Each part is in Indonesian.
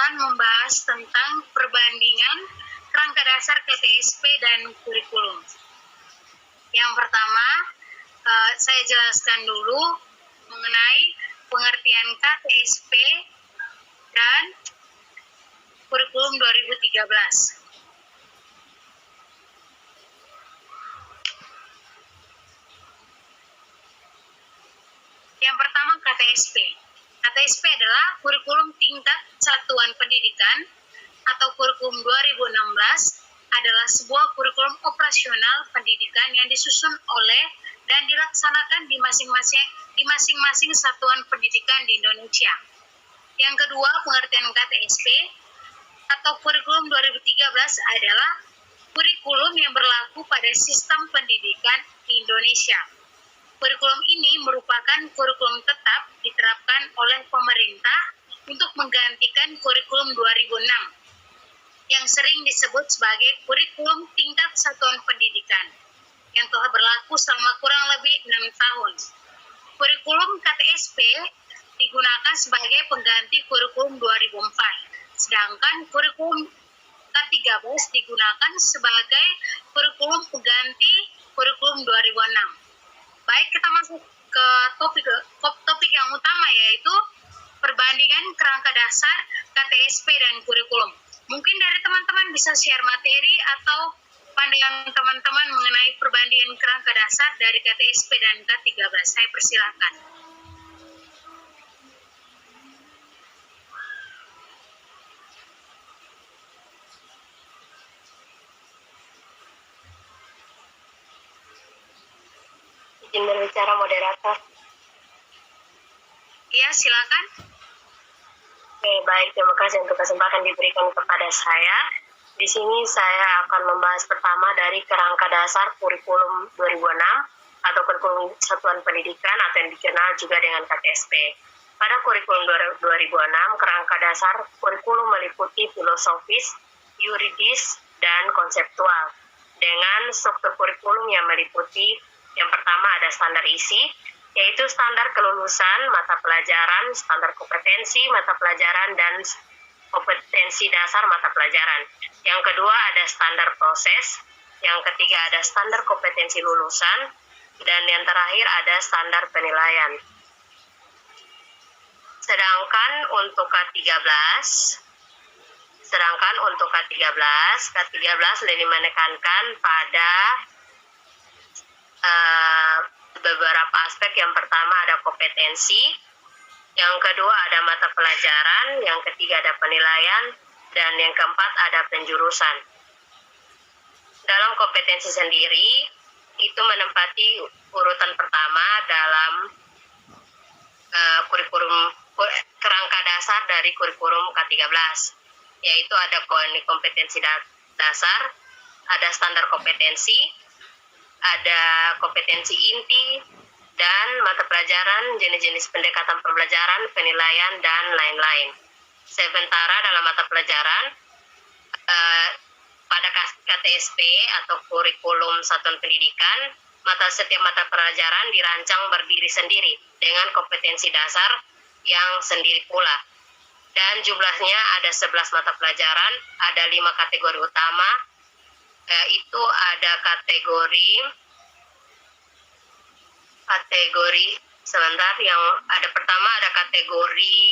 akan membahas tentang perbandingan kerangka dasar KTSP dan kurikulum. Yang pertama, saya jelaskan dulu mengenai pengertian KTSP dan kurikulum 2013. Yang pertama, KTSP. KTSP adalah kurikulum tingkat satuan pendidikan atau kurikulum 2016 adalah sebuah kurikulum operasional pendidikan yang disusun oleh dan dilaksanakan di masing-masing satuan pendidikan di Indonesia. Yang kedua, pengertian KTSP atau kurikulum 2013 adalah kurikulum yang berlaku pada sistem pendidikan di Indonesia. Kurikulum ini merupakan kurikulum tetap diterapkan oleh pemerintah untuk menggantikan kurikulum 2006 yang sering disebut sebagai kurikulum tingkat satuan pendidikan yang telah berlaku selama kurang lebih 6 tahun. Kurikulum KTSP digunakan sebagai pengganti kurikulum 2004, sedangkan kurikulum K13 digunakan sebagai kurikulum pengganti kurikulum 2006. Baik, kita masuk ke topik yang utama, yaitu perbandingan kerangka dasar KTSP dan kurikulum. Mungkin dari teman-teman bisa share materi atau pandangan teman-teman mengenai perbandingan kerangka dasar dari KTSP dan K13. Saya persilakan. Izin berbicara moderator. Iya, silakan. Oke, baik. Terima kasih untuk kesempatan diberikan kepada saya. Di sini saya akan membahas pertama dari kerangka dasar kurikulum 2006 atau kurikulum satuan pendidikan atau yang dikenal juga dengan KTSP. Pada kurikulum 2006, kerangka dasar kurikulum meliputi filosofis, yuridis, dan konseptual. Dengan struktur kurikulum yang meliputi yang pertama ada standar isi, yaitu standar kelulusan mata pelajaran, standar kompetensi mata pelajaran, dan kompetensi dasar mata pelajaran. Yang kedua ada standar proses, yang ketiga ada standar kompetensi lulusan, dan yang terakhir ada standar penilaian. Sedangkan untuk K13 lebih menekankan pada beberapa aspek. Yang pertama ada kompetensi, yang kedua ada mata pelajaran, yang ketiga ada penilaian, dan yang keempat ada penjurusan. Dalam kompetensi sendiri, itu menempati urutan pertama dalam kerangka dasar dari kurikulum K13, yaitu ada kompetensi dasar, ada standar kompetensi, ada kompetensi inti, dan mata pelajaran, jenis-jenis pendekatan pembelajaran, penilaian, dan lain-lain. Sementara dalam mata pelajaran, pada KTSP atau kurikulum satuan pendidikan, setiap mata pelajaran dirancang berdiri sendiri dengan kompetensi dasar yang sendiri pula. Dan jumlahnya ada 11 mata pelajaran, ada 5 kategori utama, itu ada kategori yang ada pertama ada kategori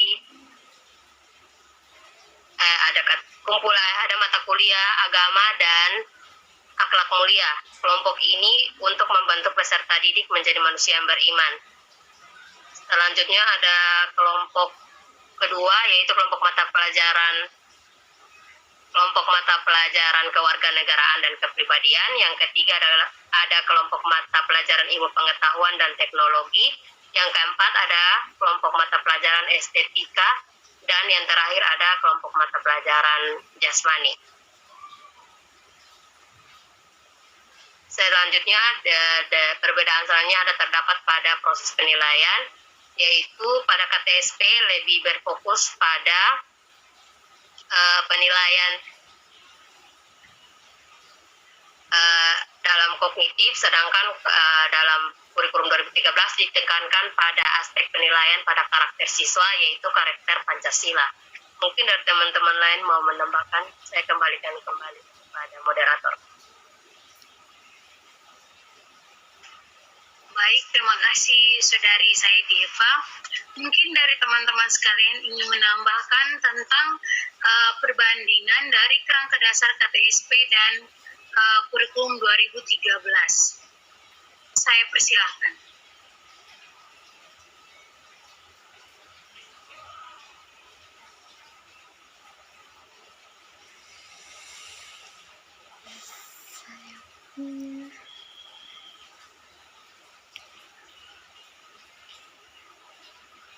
ada mata kuliah agama dan akhlak mulia. Kelompok ini untuk membentuk peserta didik menjadi manusia yang beriman. Selanjutnya ada kelompok kedua, yaitu kelompok mata pelajaran kewarganegaraan dan kepribadian. Yang ketiga adalah ada kelompok mata pelajaran ilmu pengetahuan dan teknologi. Yang keempat ada kelompok mata pelajaran estetika, dan yang terakhir ada kelompok mata pelajaran jasmani. Selanjutnya perbedaan selanjutnya ada terdapat pada proses penilaian, yaitu pada KTSP lebih berfokus pada penilaian dalam kognitif, sedangkan dalam kurikulum 2013 ditekankan pada aspek penilaian pada karakter siswa, yaitu karakter Pancasila. Mungkin dari teman-teman lain mau menambahkan, saya kembalikan kembali kepada moderator. Baik, terima kasih Saudari saya Deva. Mungkin dari teman-teman sekalian ingin menambahkan tentang perbandingan dari kerangka dasar KTSP dan kurikulum 2013. Saya persilahkan.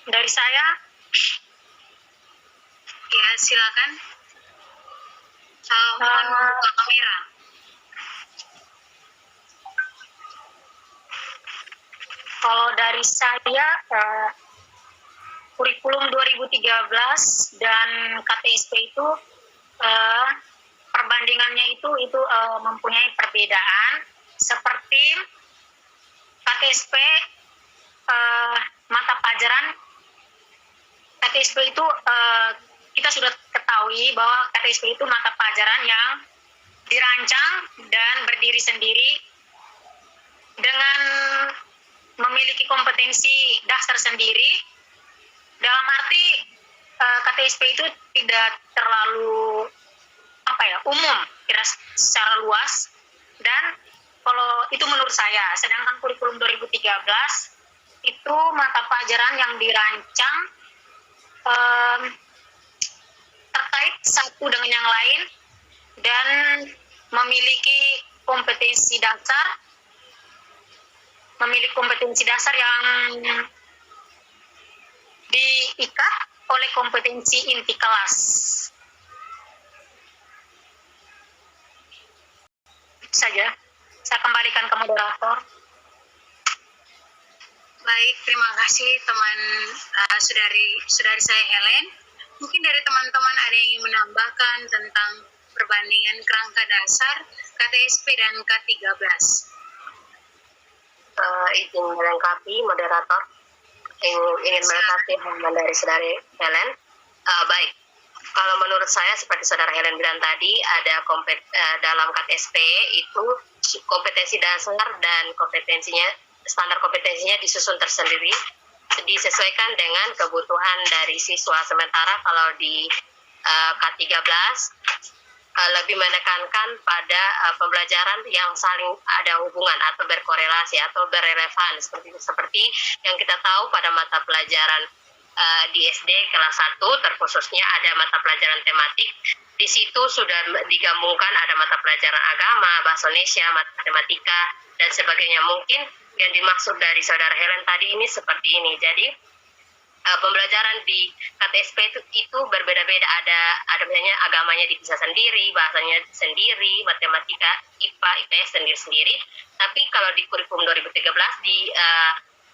Dari saya, ya silakan. Mohon membuka kamera. kalau dari saya, kurikulum 2013 dan KTSP itu perbandingannya itu mempunyai perbedaan. Seperti KTSP, mata pelajaran KTSP itu kita sudah ketahui bahwa KTSP itu mata pelajaran yang dirancang dan berdiri sendiri dengan memiliki kompetensi dasar sendiri. Dalam arti KTSP itu tidak terlalu umum, tidak secara luas, dan kalau itu menurut saya. Sedangkan kurikulum 2013 itu mata pelajaran yang dirancang terkait satu dengan yang lain dan memiliki kompetensi dasar yang diikat oleh kompetensi inti kelas. Itu saja. Saya kembalikan ke moderator. Baik, terima kasih teman saudari saya Helen. Mungkin dari teman-teman ada yang ingin menambahkan tentang perbandingan kerangka dasar KTSP dan K13. Izin melengkapi moderator, ingin melengkapi dari saudari Helen. Baik, kalau menurut saya seperti saudara Helen bilang tadi, ada dalam KTSP itu kompetensi dasar dan standar kompetensinya disusun tersendiri, disesuaikan dengan kebutuhan dari siswa. Sementara kalau di K13 lebih menekankan pada pembelajaran yang saling ada hubungan atau berkorelasi atau berrelevan, seperti yang kita tahu pada mata pelajaran di SD kelas 1 terkhususnya ada mata pelajaran tematik. Di situ sudah digabungkan ada mata pelajaran agama, bahasa Indonesia, matematika, dan sebagainya. Mungkin yang dimaksud dari saudara Helen tadi ini seperti ini. Jadi pembelajaran di KTSP itu berbeda-beda. Ada misalnya agamanya dipisah sendiri, bahasanya sendiri, matematika, IPA, IPS sendiri-sendiri. Tapi kalau di kurikulum 2013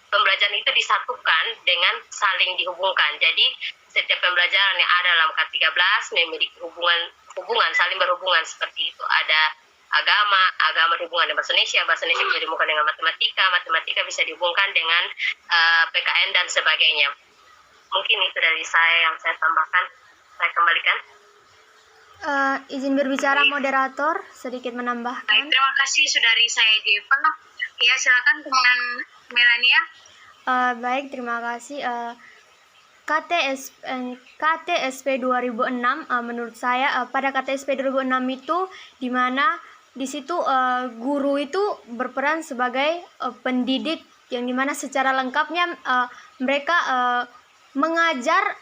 pembelajaran itu disatukan dengan saling dihubungkan. Jadi setiap pembelajaran yang ada dalam K13 memiliki hubungan saling berhubungan seperti itu. Ada agama dihubungkan dengan bahasa Indonesia bisa dihubungkan dengan matematika bisa dihubungkan dengan PKN dan sebagainya. Mungkin itu dari saya yang saya tambahkan. Saya kembalikan. Izin berbicara moderator, sedikit menambahkan. Baik, terima kasih saudari saya Deva. Ya, silakan teman Melania. Baik, terima kasih. KTSP 2006 menurut saya pada KTSP 2006 itu di mana di situ guru itu berperan sebagai pendidik yang dimana secara lengkapnya mereka mengajar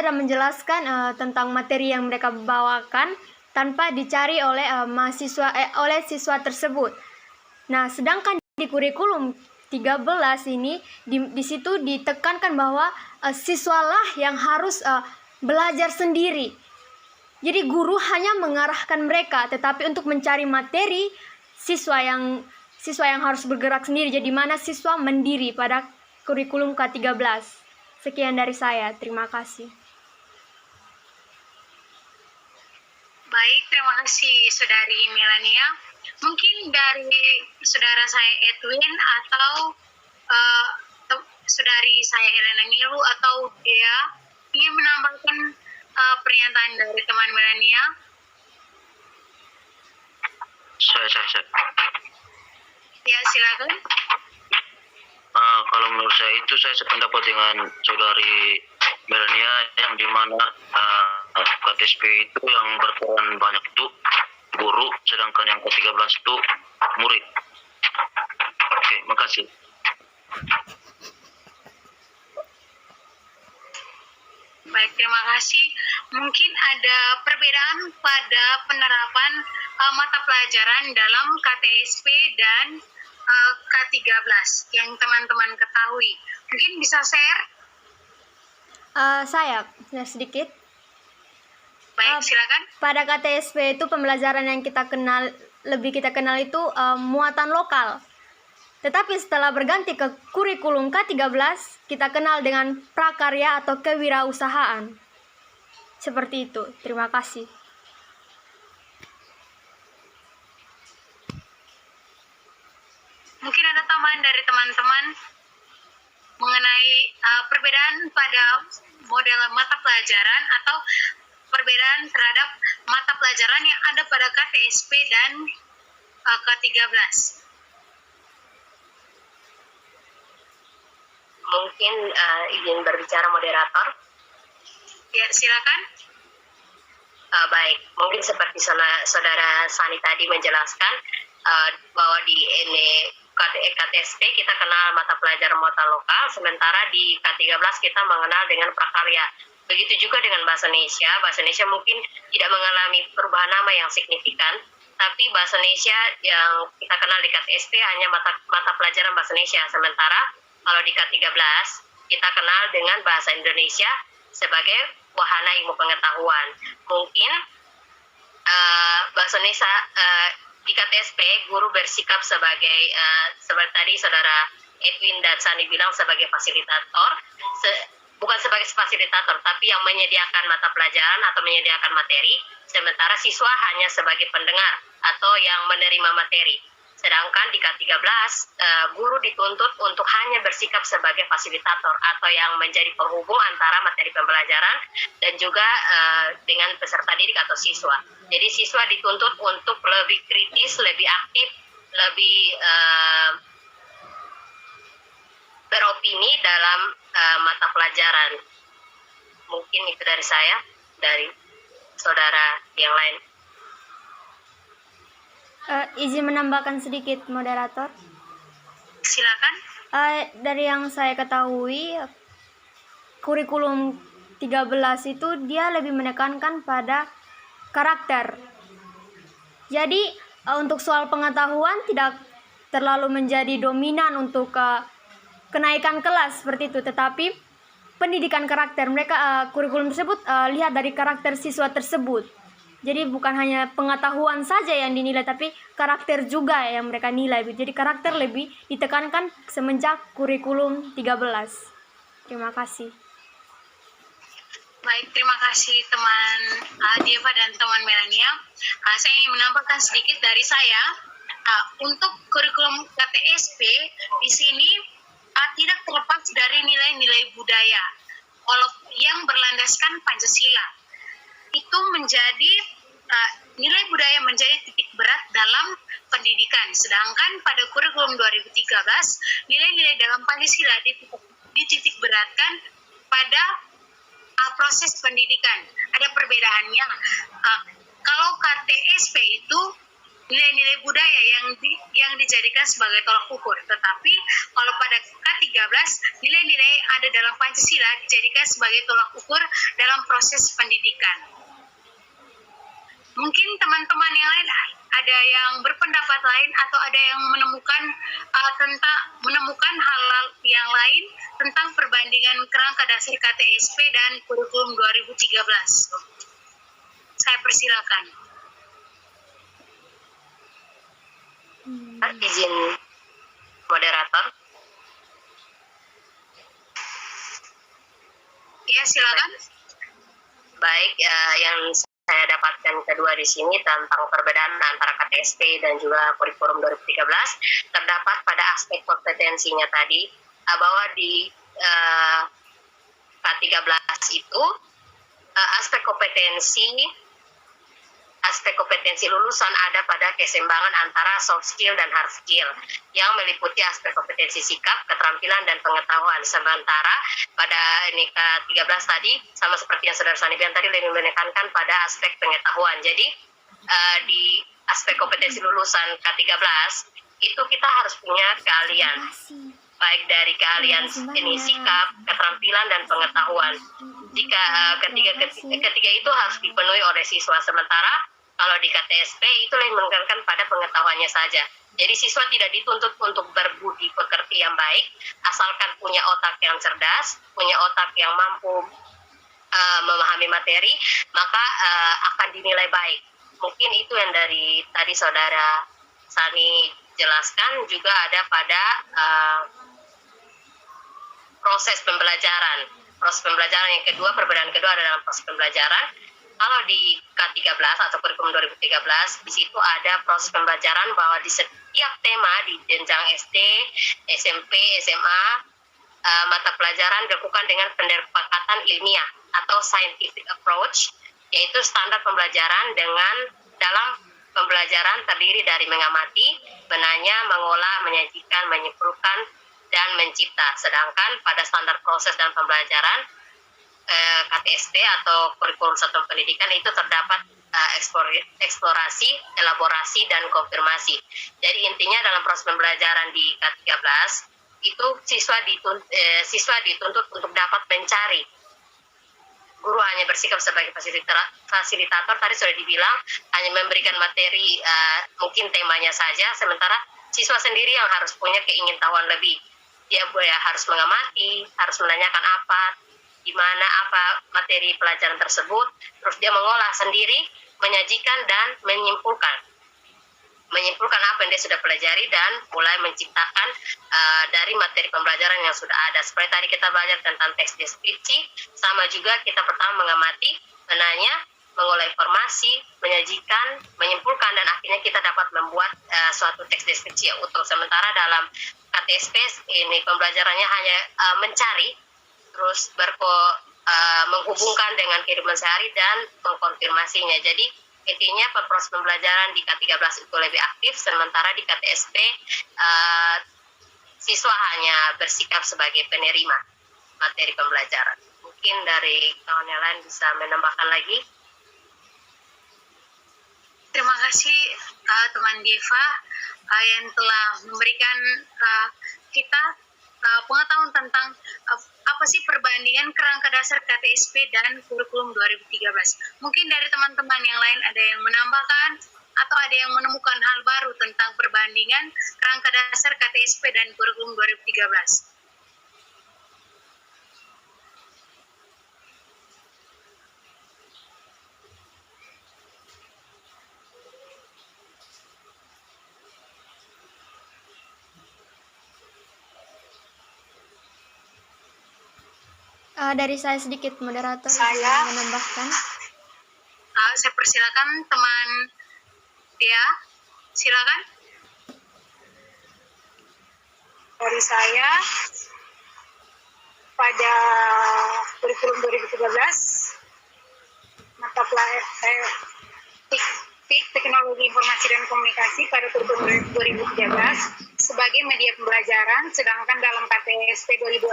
dan menjelaskan tentang materi yang mereka bawakan tanpa dicari oleh oleh siswa tersebut. Nah, sedangkan di kurikulum 13 ini di situ ditekankan bahwa siswalah yang harus belajar sendiri. Jadi guru hanya mengarahkan mereka, tetapi untuk mencari materi siswa yang harus bergerak sendiri. Jadi mana siswa mandiri pada kurikulum K13. Sekian dari saya. Terima kasih. Baik, terima kasih saudari Melania. Mungkin dari saudara saya Edwin atau saudari saya Helena Nilu atau Dea ingin menambahkan pernyataan dari teman milenial? Saya. Ya, silakan. Kalau menurut saya itu saya sependapat dengan saudari Melania yang dimana KTSP itu yang berperan banyak itu guru, sedangkan yang ke-13 itu murid. Oke, makasih. Baik, terima kasih. Mungkin ada perbedaan pada penerapan mata pelajaran dalam KTSP dan K13 yang teman-teman ketahui. Mungkin bisa share? Saya sedikit. Baik, silakan. Pada KTSP itu pembelajaran yang lebih kita kenal itu muatan lokal. Tetapi setelah berganti ke kurikulum K13, kita kenal dengan prakarya atau kewirausahaan. Seperti itu. Terima kasih. Mungkin ada tambahan dari teman-teman mengenai perbedaan pada model mata pelajaran atau perbedaan terhadap mata pelajaran yang ada pada KTSP dan K13. Mungkin izin berbicara moderator. Ya, silakan. Baik, mungkin seperti saudara Sani tadi menjelaskan bahwa di KTSP kita kenal mata pelajaran muatan lokal, sementara di K13 kita mengenal dengan prakarya. Begitu juga dengan bahasa Indonesia. Bahasa Indonesia mungkin tidak mengalami perubahan nama yang signifikan, tapi bahasa Indonesia yang kita kenal di KTSP hanya mata pelajaran bahasa Indonesia. Sementara kalau di K13 kita kenal dengan bahasa Indonesia sebagai wahana ilmu pengetahuan. Mungkin bahasa Indonesia di KTSP guru bersikap sebagai seperti tadi saudara Edwin dan Sani bilang sebagai fasilitator, bukan sebagai fasilitator tapi yang menyediakan mata pelajaran atau menyediakan materi, sementara siswa hanya sebagai pendengar atau yang menerima materi. Sedangkan di K13 guru dituntut untuk hanya bersikap sebagai fasilitator atau yang menjadi penghubung antara materi pembelajaran dan juga dengan peserta didik atau siswa. Jadi siswa dituntut untuk lebih kritis, lebih aktif, lebih beropini dalam mata pelajaran. Mungkin itu dari saya, dari saudara yang lain. Izin menambahkan sedikit, moderator. Silakan. Dari yang saya ketahui, kurikulum 13 itu dia lebih menekankan pada karakter. Jadi untuk soal pengetahuan tidak terlalu menjadi dominan untuk kenaikan kelas seperti itu, tetapi pendidikan karakter mereka kurikulum tersebut lihat dari karakter siswa tersebut. Jadi bukan hanya pengetahuan saja yang dinilai, tapi karakter juga yang mereka nilai. Jadi karakter lebih ditekankan semenjak kurikulum 13. Terima kasih. Baik, terima kasih teman Dieva dan teman Melania. Saya ingin menambahkan sedikit dari saya. Untuk kurikulum KTSP di sini tidak terlepas dari nilai-nilai budaya yang berlandaskan Pancasila. Itu menjadi nilai budaya menjadi titik berat dalam pendidikan. Sedangkan pada kurikulum 2013 nilai-nilai dalam Pancasila dititik beratkan pada proses pendidikan. Ada perbedaannya. Kalau KTSP itu nilai-nilai budaya yang dijadikan sebagai tolak ukur, tetapi kalau pada K13 nilai-nilai ada dalam Pancasila dijadikan sebagai tolak ukur dalam proses pendidikan. Mungkin teman-teman yang lain ada yang berpendapat lain atau ada yang menemukan hal yang lain tentang perbandingan kerangka dasar KTSP dan kurikulum 2013. Saya persilakan. Izin moderator. Ya, silakan. Baik, yang saya dapatkan kedua di sini tentang perbedaan antara KTSP dan juga kurikulum 2013 terdapat pada aspek kompetensinya tadi, bahwa di K13 itu aspek kompetensi lulusan ada pada keseimbangan antara soft skill dan hard skill yang meliputi aspek kompetensi sikap, keterampilan, dan pengetahuan. Sementara pada ini K13 tadi, sama seperti yang Saudara Sani bilang tadi, lebih menekankan pada aspek pengetahuan. Jadi di aspek kompetensi lulusan K13 itu kita harus punya keahlian, baik dari keahlian ini sikap, keterampilan, dan pengetahuan. Jika ketiga itu harus dipenuhi oleh siswa. Sementara kalau di KTSP itu lebih menekankan pada pengetahuannya saja. Jadi siswa tidak dituntut untuk berbudi pekerti yang baik, asalkan punya otak yang cerdas, punya otak yang mampu memahami materi, maka akan dinilai baik. Mungkin itu yang dari tadi Saudara Sani jelaskan. Juga ada pada proses pembelajaran. Proses pembelajaran yang kedua, perbedaan kedua adalah dalam proses pembelajaran. Kalau di K13 atau kurikulum 2013, di situ ada proses pembelajaran bahwa di setiap tema di jenjang SD, SMP, SMA, mata pelajaran dilakukan dengan pendekatan ilmiah atau scientific approach, yaitu standar pembelajaran dalam pembelajaran terdiri dari mengamati, menanya, mengolah, menyajikan, menyimpulkan, dan mencipta. Sedangkan pada standar proses dan pembelajaran KTSP atau kurikulum satuan pendidikan itu terdapat eksplorasi, elaborasi, dan konfirmasi. Jadi intinya dalam proses pembelajaran di K13 itu siswa dituntut untuk dapat mencari. Guru hanya bersikap sebagai fasilitator, tadi sudah dibilang, hanya memberikan materi mungkin temanya saja, sementara siswa sendiri yang harus punya keingintahuan lebih. Dia harus mengamati, harus menanyakan gimana materi pelajaran tersebut, terus dia mengolah sendiri, menyajikan, dan menyimpulkan apa yang dia sudah pelajari, dan mulai menciptakan dari materi pembelajaran yang sudah ada. Seperti tadi kita belajar tentang teks deskripsi, sama juga kita pertama mengamati, menanya, mengolah informasi, menyajikan, menyimpulkan, dan akhirnya kita dapat membuat suatu teks deskripsi yang utuh. Sementara dalam KTSP ini pembelajarannya hanya mencari, terus menghubungkan dengan kehidupan sehari dan mengkonfirmasinya. Jadi intinya proses pembelajaran di K13 itu lebih aktif, sementara di KTSP siswa hanya bersikap sebagai penerima materi pembelajaran. Mungkin dari kawan yang lain bisa menambahkan lagi. Terima kasih teman Diva yang telah memberikan kita pengetahuan tentang apa sih perbandingan kerangka dasar KTSP dan kurikulum 2013. Mungkin dari teman-teman yang lain ada yang menambahkan atau ada yang menemukan hal baru tentang perbandingan kerangka dasar KTSP dan kurikulum 2013. Dari saya sedikit, moderator Saya menambahkan. Saya persilakan teman Tia, silakan. Dari saya pada kurikulum 2013 mata pelajaran teknologi informasi dan komunikasi pada kurikulum 2013 sebagai media pembelajaran, sedangkan dalam KTSP 2006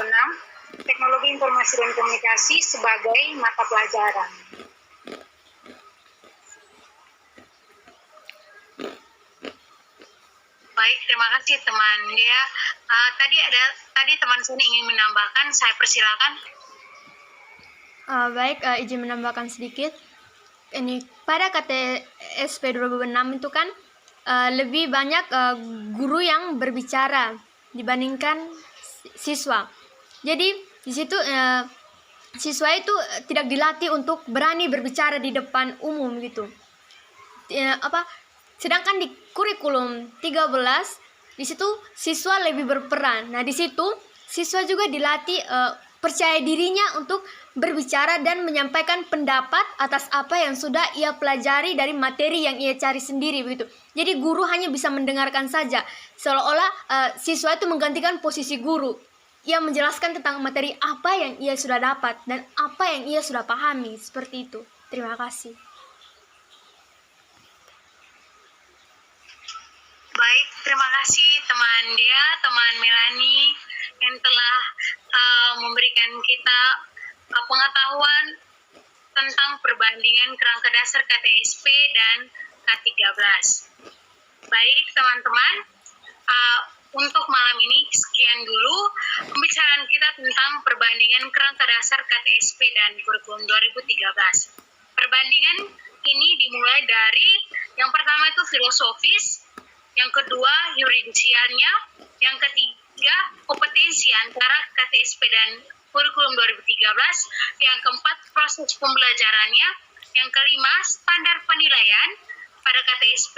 teknologi informasi dan komunikasi sebagai mata pelajaran. Baik, terima kasih teman Dia. Tadi teman Suni ingin menambahkan, saya persilakan. Baik, izin menambahkan sedikit. Ini pada KTSP 2006 itu kan lebih banyak guru yang berbicara dibandingkan siswa. Jadi di situ siswa itu tidak dilatih untuk berani berbicara di depan umum gitu. Sedangkan di kurikulum 13 di situ siswa lebih berperan. Nah, di situ siswa juga dilatih percaya dirinya untuk berbicara dan menyampaikan pendapat atas apa yang sudah ia pelajari dari materi yang ia cari sendiri begitu. Jadi guru hanya bisa mendengarkan saja, seolah-olah siswa itu menggantikan posisi guru ia menjelaskan tentang materi apa yang ia sudah dapat dan apa yang ia sudah pahami, seperti itu. Terima kasih. Baik, terima kasih teman Dia, teman Melani yang telah memberikan kita pengetahuan tentang perbandingan kerangka dasar KTSP dan K13. Baik teman-teman, untuk malam ini sekian dulu pembicaraan kita tentang perbandingan kerangka dasar KTSP dan kurikulum 2013. Perbandingan ini dimulai dari yang pertama itu filosofis, yang kedua yuridisialnya, yang ketiga kompetensi antara KTSP dan kurikulum 2013, yang keempat proses pembelajarannya, yang kelima standar penilaian pada KTSP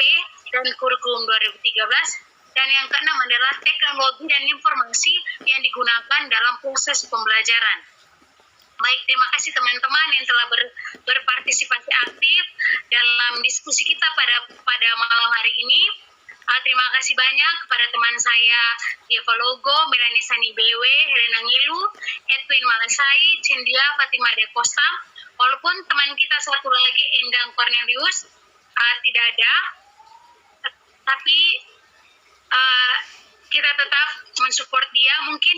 dan kurikulum 2013, dan yang keenam adalah teknologi dan informasi yang digunakan dalam proses pembelajaran. Baik, terima kasih teman-teman yang telah berpartisipasi aktif dalam diskusi kita pada malam hari ini. Terima kasih banyak kepada teman saya Dieva Logo, Melani Sani BW, Helena Ngilu, Edwin Malasai, Cindia Fatima De Costa. Walaupun teman kita satu lagi Endang Cornelius tidak ada, tapi kita tetap mensupport dia. Mungkin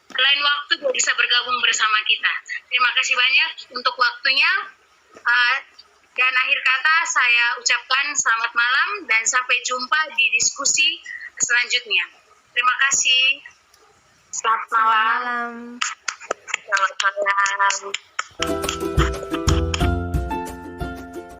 lain waktu dia bisa bergabung bersama kita. Terima kasih banyak untuk waktunya. Dan akhir kata saya ucapkan selamat malam dan sampai jumpa di diskusi selanjutnya. Terima kasih. Selamat malam. Selamat malam. Selamat malam.